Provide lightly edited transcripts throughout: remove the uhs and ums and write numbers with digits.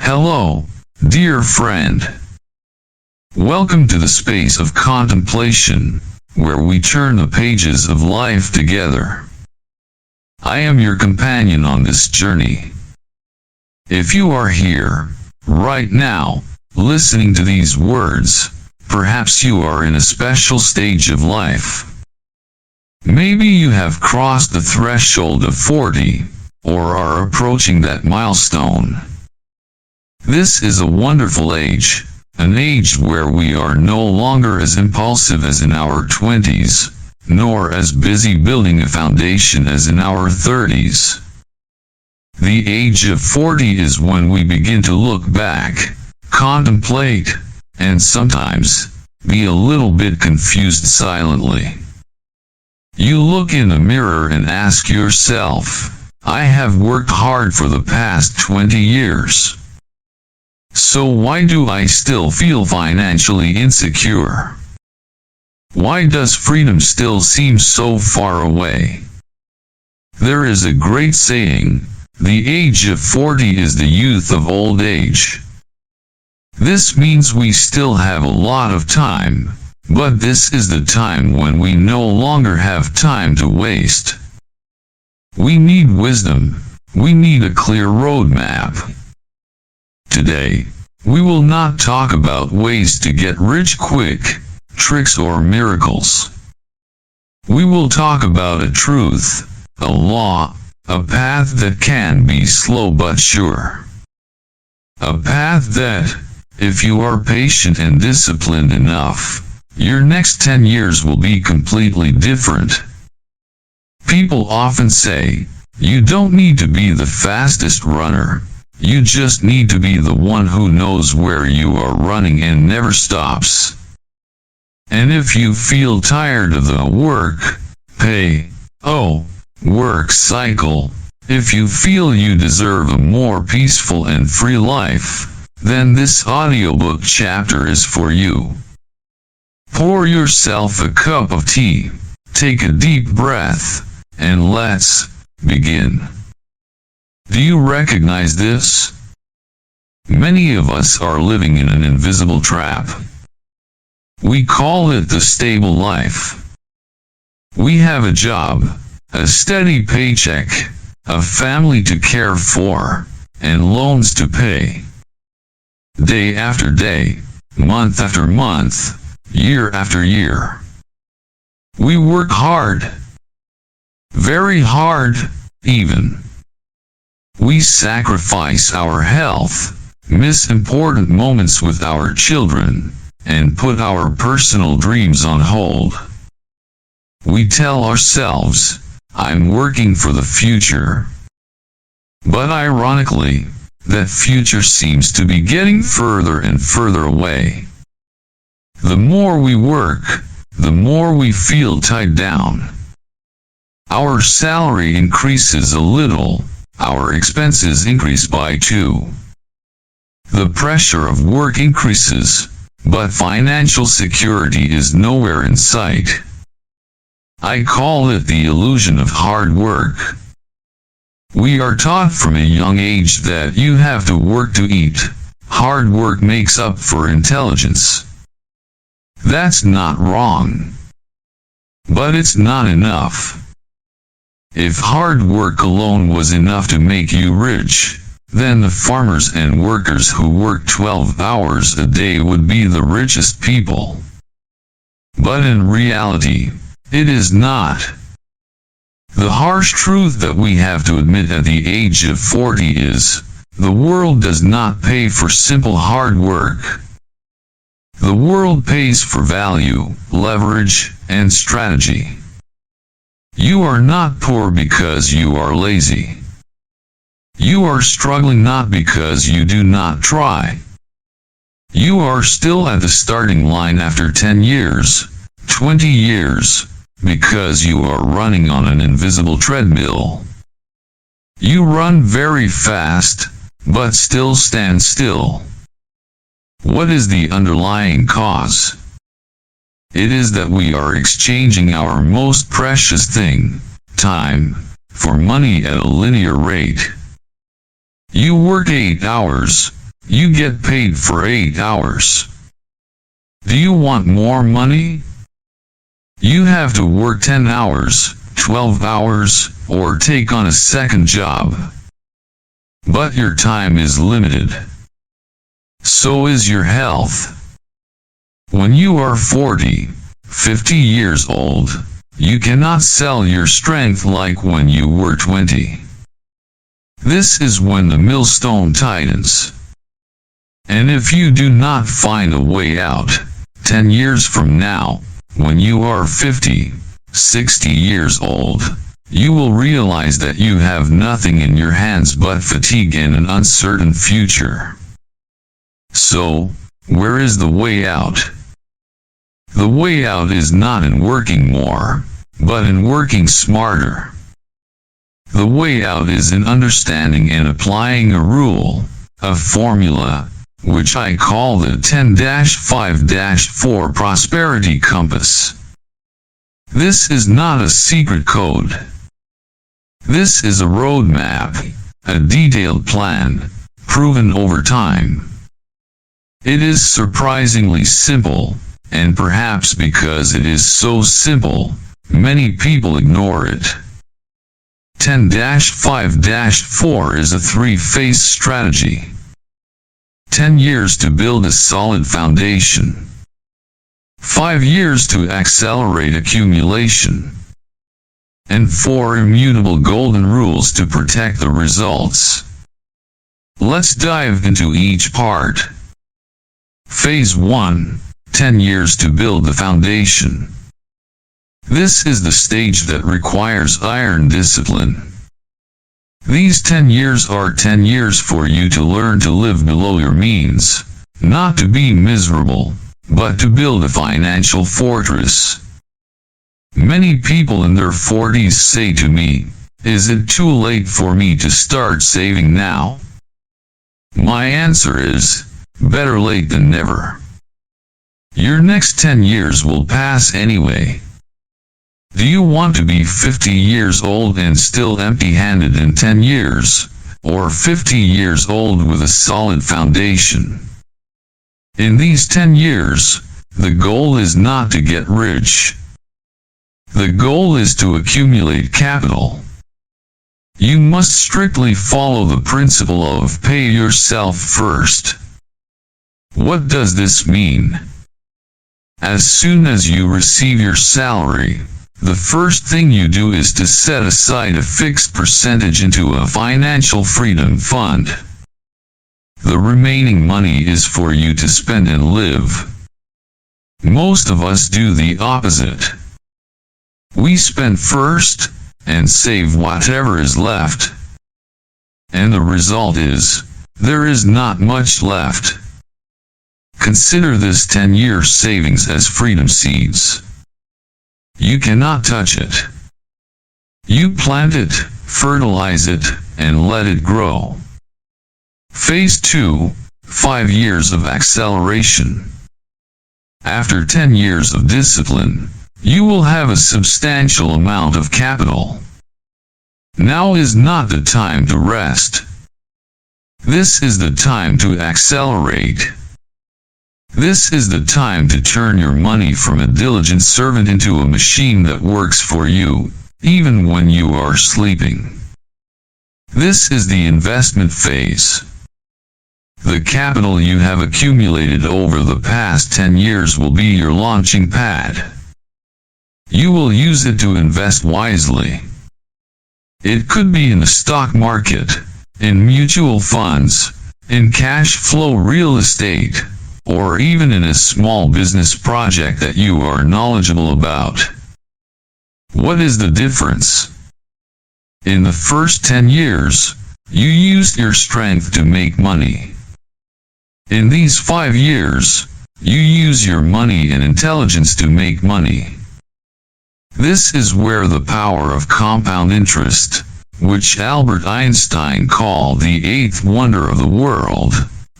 Hello, dear friend. Welcome to the space of contemplation, where we turn the pages of life together. I am your companion on this journey. If you are here, right now, listening to these words, perhaps you are in a special stage of life. Maybe you have crossed the threshold of 40, or are approaching that milestone. This is a wonderful age, an age where we are no longer as impulsive as in our 20s, nor as busy building a foundation as in our 30s. The age of 40 is when we begin to look back, contemplate, and sometimes be a little bit confused silently. You look in the mirror and ask yourself, I have worked hard for the past 20 years. So why do I still feel financially insecure? Why does freedom still seem so far away? There is a great saying, the age of 40 is the youth of old age. This means we still have a lot of time, but this is the time when we no longer have time to waste. We need wisdom. We need a clear roadmap. Today, we will not talk about ways to get rich quick, tricks or miracles. We will talk about a truth, a law, a path that can be slow but sure. A path that, if you are patient and disciplined enough, your next 10 years will be completely different. People often say, you don't need to be the fastest runner, you just need to be the one who knows where you are running and never stops. And if you feel tired of the work cycle, if you feel you deserve a more peaceful and free life, then this audiobook chapter is for you. Pour yourself a cup of tea, take a deep breath, and let's begin. Do you recognize this? Many of us are living in an invisible trap. We call it the stable life. We have a job, a steady paycheck, a family to care for, and loans to pay. Day after day, month after month, year after year. We work hard. Very hard, even. We sacrifice our health, miss important moments with our children, and put our personal dreams on hold. We tell ourselves, I'm working for the future. But ironically, that future seems to be getting further and further away. The more we work, the more we feel tied down. Our salary increases a little, our expenses increase by 2. The pressure of work increases, but financial security is nowhere in sight. I call it the illusion of hard work. We are taught from a young age that you have to work to eat. Hard work makes up for intelligence. That's not wrong. But it's not enough. If hard work alone was enough to make you rich, then the farmers and workers who work 12 hours a day would be the richest people. But in reality, it is not. The harsh truth that we have to admit at the age of 40 is, the world does not pay for simple hard work. The world pays for value, leverage, and strategy. You are not poor because you are lazy. You are struggling not because you do not try. You are still at the starting line after 10 years, 20 years, because you are running on an invisible treadmill. You run very fast, but still stand still. What is the underlying cause? It is that we are exchanging our most precious thing, time, for money at a linear rate. You work 8 hours, you get paid for 8 hours. Do you want more money? You have to work 10 hours, 12 hours, or take on a second job. But your time is limited. So is your health. When you are 40, 50 years old, you cannot sell your strength like when you were 20. This is when the millstone tightens. And if you do not find a way out, 10 years from now, when you are 50, 60 years old, you will realize that you have nothing in your hands but fatigue and an uncertain future. So, where is the way out? The way out is not in working more, but in working smarter. The way out is in understanding and applying a rule, a formula, which I call the 10-5-4 prosperity compass. This is not a secret code. This is a roadmap, a detailed plan, proven over time. It is surprisingly simple, and perhaps because it is so simple, many people ignore it. 10-5-4 is a three-phase strategy. 10 years to build a solid foundation. 5 years to accelerate accumulation. And 4 immutable golden rules to protect the results. Let's dive into each part. Phase 1, 10 years to build the foundation. This is the stage that requires iron discipline. These 10 years are 10 years for you to learn to live below your means, not to be miserable, but to build a financial fortress. Many people in their 40s say to me, "Is it too late for me to start saving now?" My answer is, better late than never. Your next 10 years will pass anyway. Do you want to be 50 years old and still empty-handed in 10 years, or 50 years old with a solid foundation? In these 10 years, the goal is not to get rich. The goal is to accumulate capital. You must strictly follow the principle of pay yourself first. What does this mean? As soon as you receive your salary, the first thing you do is to set aside a fixed percentage into a financial freedom fund. The remaining money is for you to spend and live. Most of us do the opposite. We spend first, and save whatever is left. And the result is, there is not much left. Consider this 10-year savings as freedom seeds. You cannot touch it. You plant it, fertilize it, and let it grow. Phase 2, 5 years of acceleration. After 10 years of discipline, you will have a substantial amount of capital. Now is not the time to rest. This is the time to accelerate. This is the time to turn your money from a diligent servant into a machine that works for you, even when you are sleeping. This is the investment phase. The capital you have accumulated over the past 10 years will be your launching pad. You will use it to invest wisely. It could be in the stock market, in mutual funds, in cash flow real estate, or even in a small business project that you are knowledgeable about. What is the difference? In the first 10 years, you used your strength to make money. In these 5 years, you use your money and intelligence to make money. This is where the power of compound interest, which Albert Einstein called the eighth wonder of the world,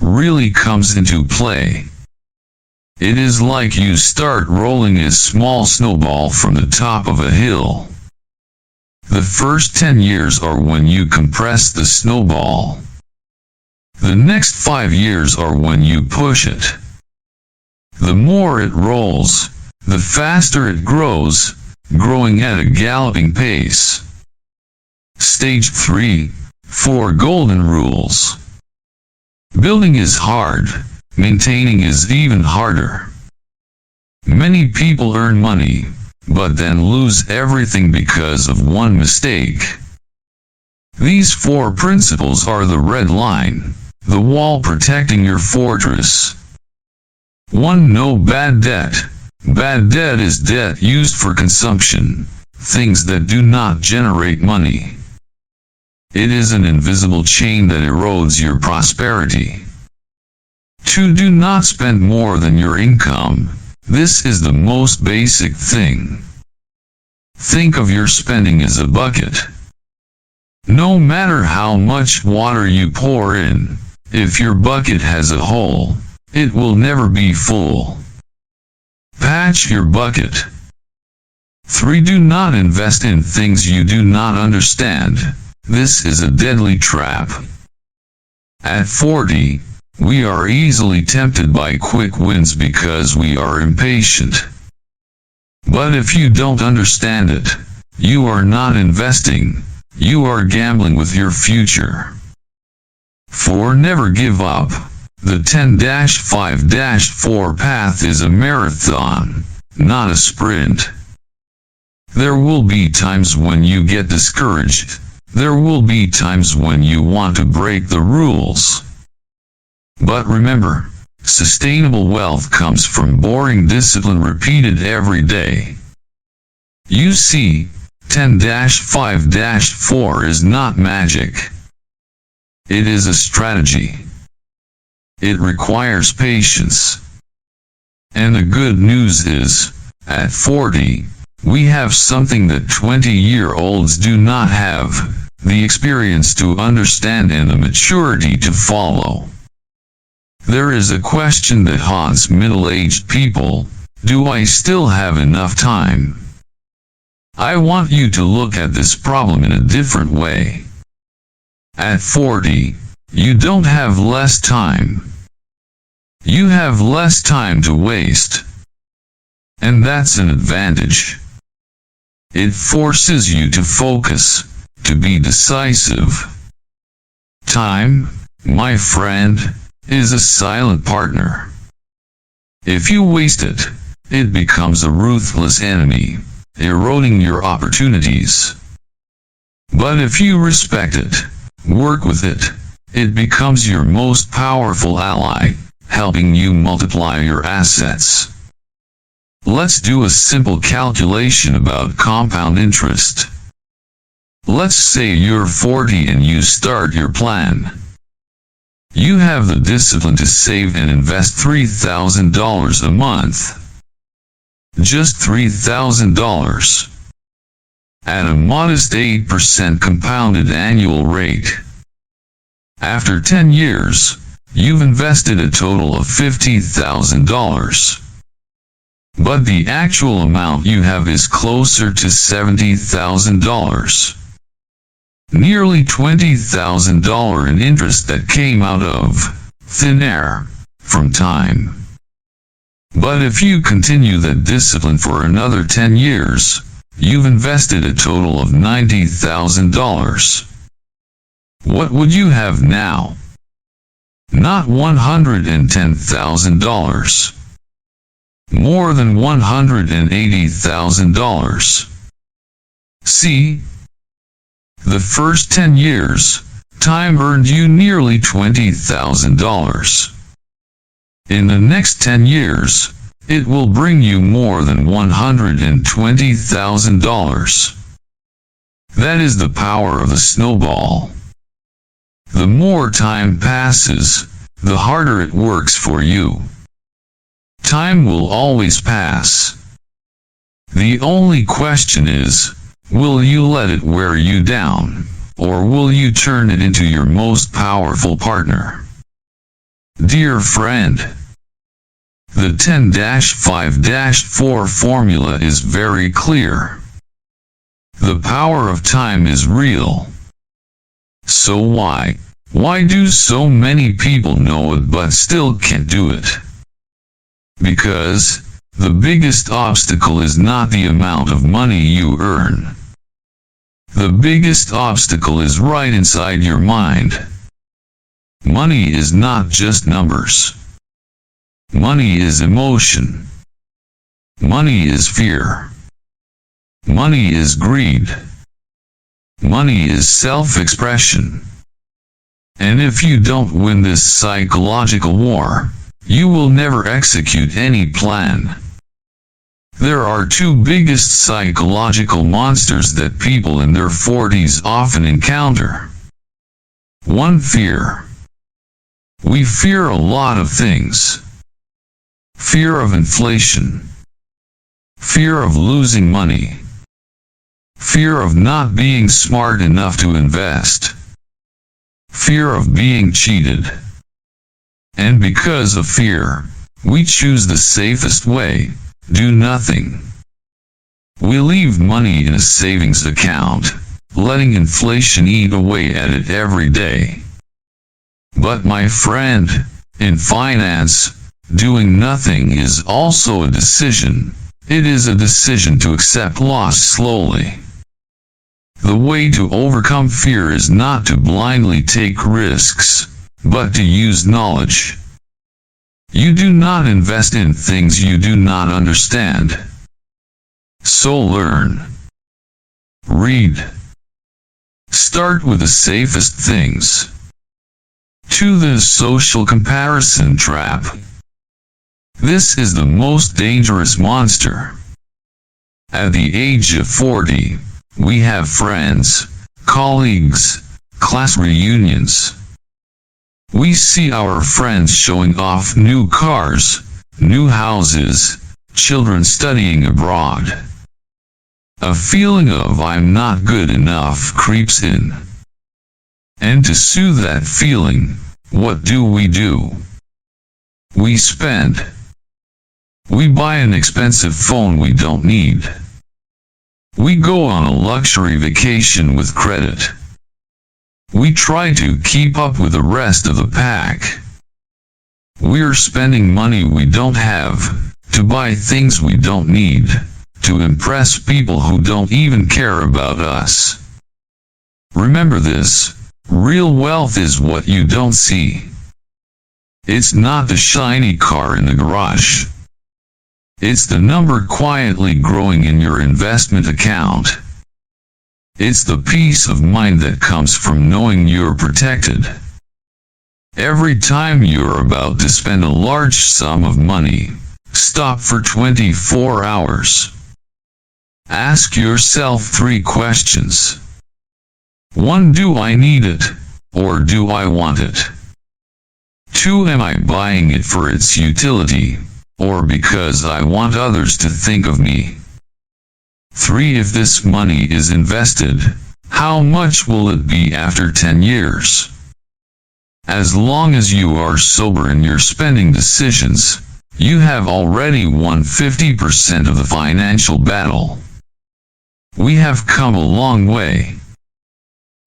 really comes into play. It is like you start rolling a small snowball from the top of a hill. The first 10 years are when you compress the snowball. The next 5 years are when you push it. The more it rolls, the faster it grows, growing at a galloping pace. Stage 3, 4 golden rules. Building is hard, maintaining is even harder. Many people earn money, but then lose everything because of one mistake. These 4 principles are the red line, the wall protecting your fortress. 1. No bad debt. Bad debt is debt used for consumption, things that do not generate money. It is an invisible chain that erodes your prosperity. 2. Do not spend more than your income. This is the most basic thing. Think of your spending as a bucket. No matter how much water you pour in, if your bucket has a hole, it will never be full. Patch your bucket. 3. Do not invest in things you do not understand. This is a deadly trap. At 40, we are easily tempted by quick wins because we are impatient. But if you don't understand it, you are not investing, you are gambling with your future. 4. Never give up. The 10-5-4 path is a marathon, not a sprint. There will be times when you get discouraged. There will be times when you want to break the rules. But remember, sustainable wealth comes from boring discipline repeated every day. You see, 10-5-4 is not magic. It is a strategy. It requires patience. And the good news is, at 40, we have something that 20-year-olds do not have, the experience to understand and the maturity to follow. There is a question that haunts middle-aged people: do I still have enough time? I want you to look at this problem in a different way. At 40, you don't have less time. You have less time to waste. And that's an advantage. It forces you to focus, to be decisive. Time, my friend, is a silent partner. If you waste it, it becomes a ruthless enemy, eroding your opportunities. But if you respect it, work with it, it becomes your most powerful ally, helping you multiply your assets. Let's do a simple calculation about compound interest. Let's say you're 40 and you start your plan. You have the discipline to save and invest $3,000 a month. Just $3,000. At a modest 8% compounded annual rate. After 10 years, you've invested a total of $50,000. But the actual amount you have is closer to $70,000. Nearly $20,000 in interest that came out of thin air, from time. But if you continue that discipline for another 10 years, you've invested a total of $90,000. What would you have now? Not $110,000. More than $180,000. See? The first 10 years, time earned you nearly $20,000. In the next 10 years, it will bring you more than $120,000. That is the power of the snowball. The more time passes, the harder it works for you. Time will always pass. The only question is, will you let it wear you down, or will you turn it into your most powerful partner? Dear friend, the 10-5-4 formula is very clear. The power of time is real. So why, Why do so many people know it but still can't do it? Because the biggest obstacle is not the amount of money you earn. The biggest obstacle is right inside your mind. Money is not just numbers. Money is emotion. Money is fear. Money is greed. Money is self-expression. And if you don't win this psychological war, you will never execute any plan. There are two biggest psychological monsters that people in their 40s often encounter. One, fear. We fear a lot of things. Fear of inflation. Fear of losing money. Fear of not being smart enough to invest. Fear of being cheated. And because of fear, we choose the safest way, do nothing. We leave money in a savings account, letting inflation eat away at it every day. But my friend, in finance, doing nothing is also a decision. It is a decision to accept loss slowly. The way to overcome fear is not to blindly take risks, but to use knowledge. You do not invest in things you do not understand. So learn. Read. Start with the safest things. 2. The social comparison trap. This is the most dangerous monster. At the age of 40, we have friends, colleagues, class reunions. We see our friends showing off new cars, new houses, children studying abroad. A feeling of I'm not good enough creeps in. And to soothe that feeling, what do? We spend. We buy an expensive phone we don't need. We go on a luxury vacation with credit. We try to keep up with the rest of the pack. We're spending money we don't have, to buy things we don't need, to impress people who don't even care about us. Remember this, real wealth is what you don't see. It's not the shiny car in the garage. It's the number quietly growing in your investment account. It's the peace of mind that comes from knowing you're protected. Every time you're about to spend a large sum of money, stop for 24 hours. Ask yourself 3 questions. 1. Do I need it, or do I want it? 2. Am I buying it for its utility, or because I want others to think of me? 3. If this money is invested, how much will it be after 10 years? As long as you are sober in your spending decisions, you have already won 50% of the financial battle. We have come a long way.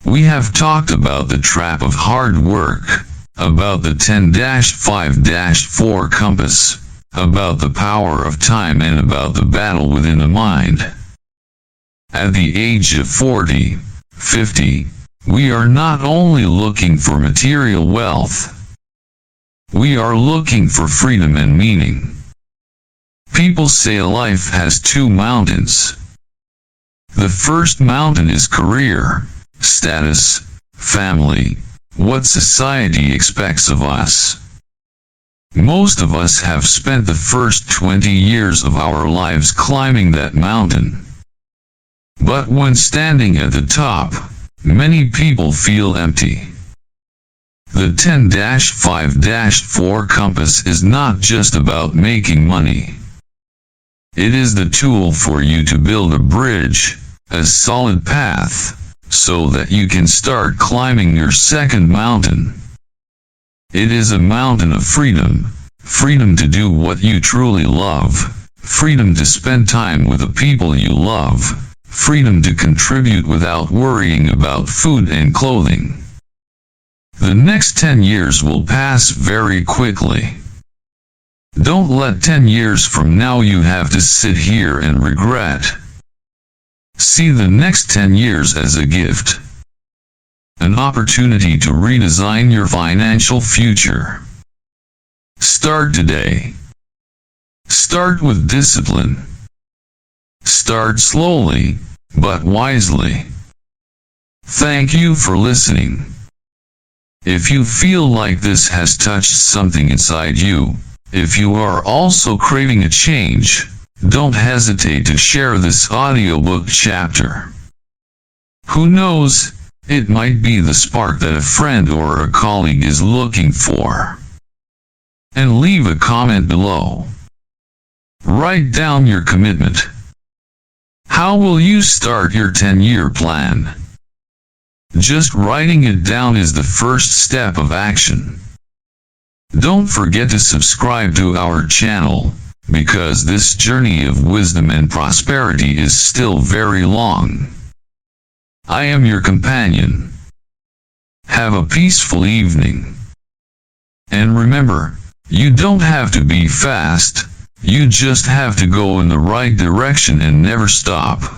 We have talked about the trap of hard work, about the 10-5-4 compass, about the power of time, and about the battle within the mind. At the age of 40, 50, we are not only looking for material wealth. We are looking for freedom and meaning. People say life has 2 mountains. The first mountain is career, status, family, what society expects of us. Most of us have spent the first 20 years of our lives climbing that mountain. But when standing at the top, many people feel empty. The 10-5-4 compass is not just about making money. It is the tool for you to build a bridge, a solid path, so that you can start climbing your second mountain. It is a mountain of freedom, freedom to do what you truly love, freedom to spend time with the people you love, freedom to contribute without worrying about food and clothing. The next 10 years will pass very quickly. Don't let 10 years from now you have to sit here and regret. See the next 10 years as a gift. An opportunity to redesign your financial future. Start today. Start with discipline. Start slowly, but wisely. Thank you for listening. If you feel like this has touched something inside you, if you are also craving a change, don't hesitate to share this audiobook chapter. Who knows, it might be the spark that a friend or a colleague is looking for. And leave a comment below. Write down your commitment. How will you start your 10-year plan? Just writing it down is the first step of action. Don't forget to subscribe to our channel, because this journey of wisdom and prosperity is still very long. I am your companion. Have a peaceful evening. And remember, you don't have to be fast, you just have to go in the right direction and never stop.